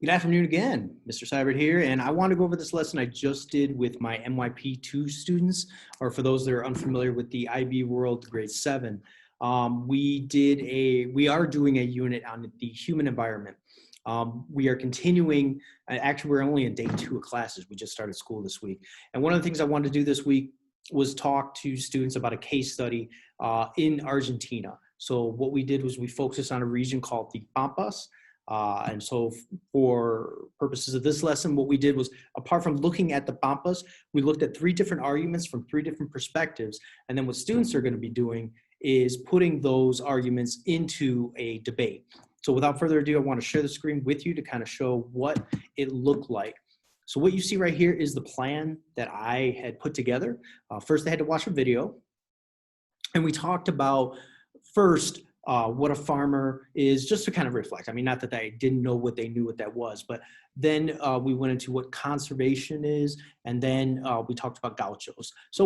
Good afternoon again, Mr. Seibert here, and I want to go over this lesson I just did with my MYP 2 students, or for those that are unfamiliar with the IB World Grade 7. We are doing a unit on the human environment. We are continuing, actually we're only in day 2 of classes, we just started school this week. And one of the things I wanted to do this week was talk to students about a case study in Argentina. So what we did was we focused on a region called the Pampas. And so for purposes of this lesson, what we did was, apart from looking at the Pampas, we looked at 3 different arguments from 3 different perspectives. And then what students are going to be doing is putting those arguments into a debate. So without further ado, I want to share the screen with you to kind of show what it looked like. So what you see right here is the plan that I had put together. First, I had to watch a video. And we talked about first what a farmer is, just to kind of reflect. I mean, not that I didn't know what they knew what that was, but then we went into what conservation is, and then we talked about gauchos. So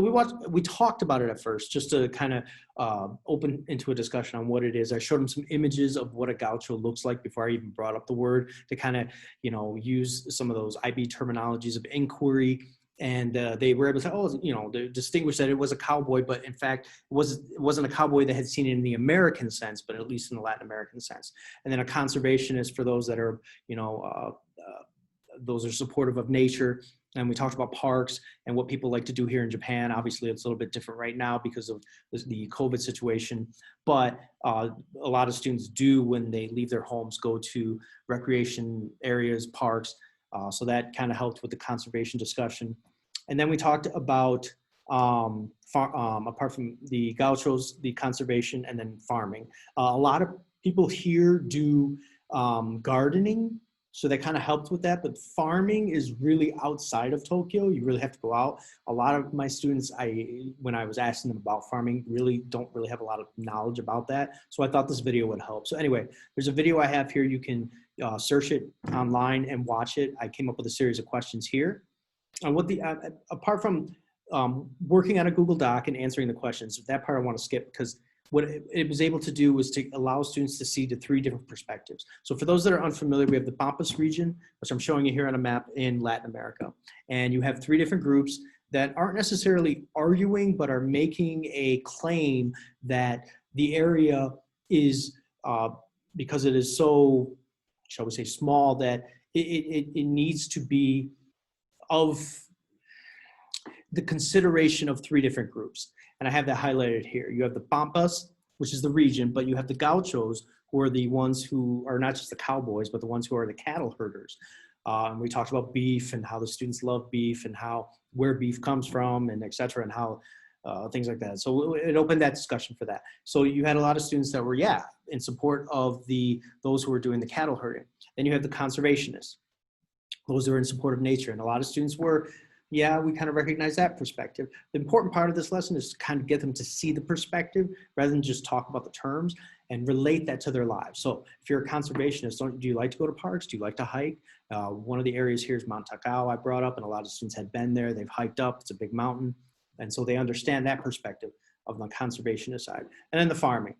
we talked about it at first, just to kind of open into a discussion on what it is. I showed them some images of what a gaucho looks like before I even brought up the word, to kind of, use some of those IB terminologies of inquiry. And they were able to say, oh, they distinguish that it was a cowboy, but in fact, it wasn't a cowboy that had seen it in the American sense, but at least in the Latin American sense. And then a conservationist for those that are, those are supportive of nature. And we talked about parks and what people like to do here in Japan. Obviously, it's a little bit different right now because of the COVID situation. But a lot of students do, when they leave their homes, go to recreation areas, parks. So that kind of helped with the conservation discussion. And then we talked about, apart from the gauchos, the conservation, and then farming. A lot of people here do gardening, so that kind of helped with that. But farming is really outside of Tokyo. You really have to go out. A lot of my students, when I was asking them about farming, don't really have a lot of knowledge about that. So I thought this video would help. So anyway, there's a video I have here. You can search it online and watch it. I came up with a series of questions here. And apart from working on a Google Doc and answering the questions, that part I want to skip, because what it was able to do was to allow students to see the 3 different perspectives. So for those that are unfamiliar, we have the Pampas region, which I'm showing you here on a map in Latin America. And you have 3 different groups that aren't necessarily arguing, but are making a claim that the area is, because it is so, shall we say, small, that it needs to be of the consideration of 3 different groups. And I have that highlighted here. You have the Pampas, which is the region, but you have the gauchos, who are the ones who are not just the cowboys, but the ones who are the cattle herders. We talked about beef and how the students love beef and where beef comes from, and et cetera, and how things like that. So it opened that discussion for that. So you had a lot of students that were, in support of those who were doing the cattle herding. Then you have the conservationists, those who are in support of nature. And a lot of students were, we kind of recognize that perspective. The important part of this lesson is to kind of get them to see the perspective rather than just talk about the terms, and relate that to their lives. So if you're a conservationist, do you like to go to parks? Do you like to hike? One of the areas here is Mount Takao I brought up, and a lot of students had been there. They've hiked up. It's a big mountain. And so they understand that perspective of the conservationist side. And then the farming.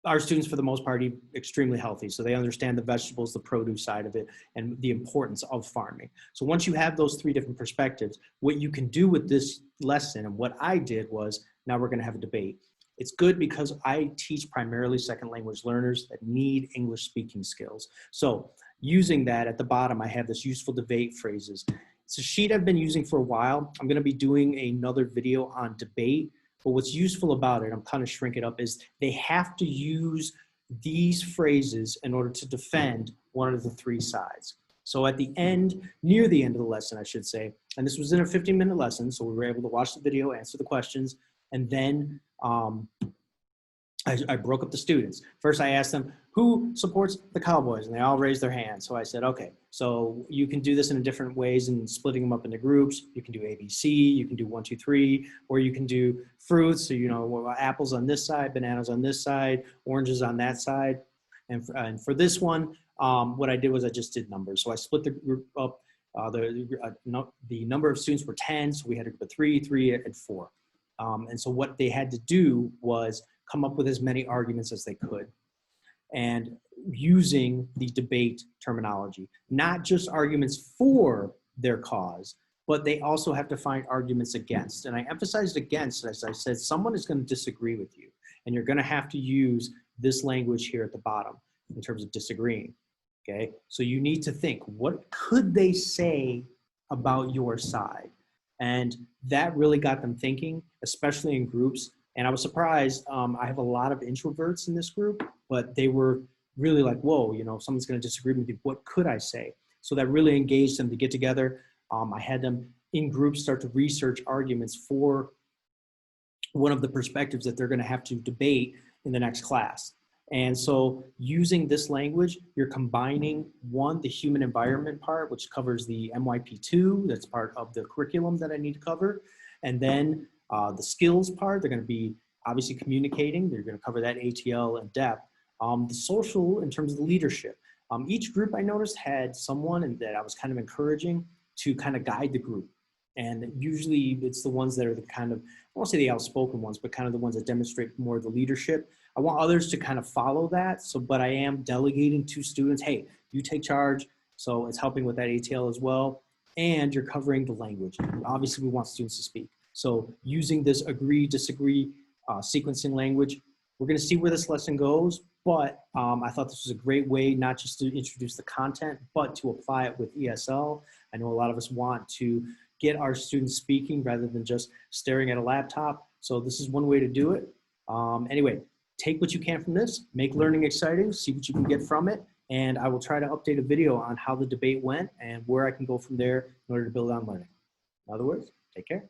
Our students, for the most part, eat extremely healthy, so they understand the vegetables, the produce side of it, and the importance of farming. So once you have those 3 different perspectives, what you can do with this lesson, and what I did was, now we're going to have a debate. It's good because I teach primarily second language learners that need English speaking skills. So using that, at the bottom, I have this useful debate phrases. It's a sheet I've been using for a while. I'm going to be doing another video on debate. But what's useful about it, I'm kind of shrink it up, is they have to use these phrases in order to defend one of the 3 sides. So at the end, near the end of the lesson, I should say, and this was in a 15-minute lesson, so we were able to watch the video, answer the questions, and then I broke up the students. First, I asked them, who supports the Cowboys? And they all raised their hands. So I said, okay, so you can do this in different ways and splitting them up into groups. You can do ABC, you can do 1, 2, 3, or you can do fruits. So, apples on this side, bananas on this side, oranges on that side. And for this one, what I did was I just did numbers. So I split the group up. The number of students were 10, so we had a group of 3, 3, and 4. And so what they had to do was come up with as many arguments as they could. and using the debate terminology, not just arguments for their cause, but they also have to find arguments against. And I emphasized against, as I said, someone is going to disagree with you, and you're going to have to use this language here at the bottom in terms of disagreeing. Okay, so you need to think, what could they say about your side? And that really got them thinking, especially in groups. And I was surprised. I have a lot of introverts in this group, but they were really like, whoa, you know, someone's going to disagree with me. What could I say? So that really engaged them to get together. I had them in groups start to research arguments for one of the perspectives that they're going to have to debate in the next class. And so using this language, you're combining one, the human environment part, which covers the MYP2, that's part of the curriculum that I need to cover. And then the skills part, they're going to be obviously communicating. They're going to cover that ATL in depth. The social in terms of the leadership. Each group I noticed had someone that I was kind of encouraging to kind of guide the group. And usually it's the ones that are the kind of, I won't say the outspoken ones, but kind of the ones that demonstrate more of the leadership. I want others to kind of follow that. So, but I am delegating to students, hey, you take charge. So it's helping with that ATL as well. And you're covering the language. Obviously we want students to speak. So using this agree, disagree, sequencing language, we're going to see where this lesson goes, but I thought this was a great way not just to introduce the content, but to apply it with ESL. I know a lot of us want to get our students speaking rather than just staring at a laptop. So this is one way to do it. Anyway, take what you can from this, make learning exciting, see what you can get from it, and I will try to update a video on how the debate went and where I can go from there in order to build on learning. In other words, take care.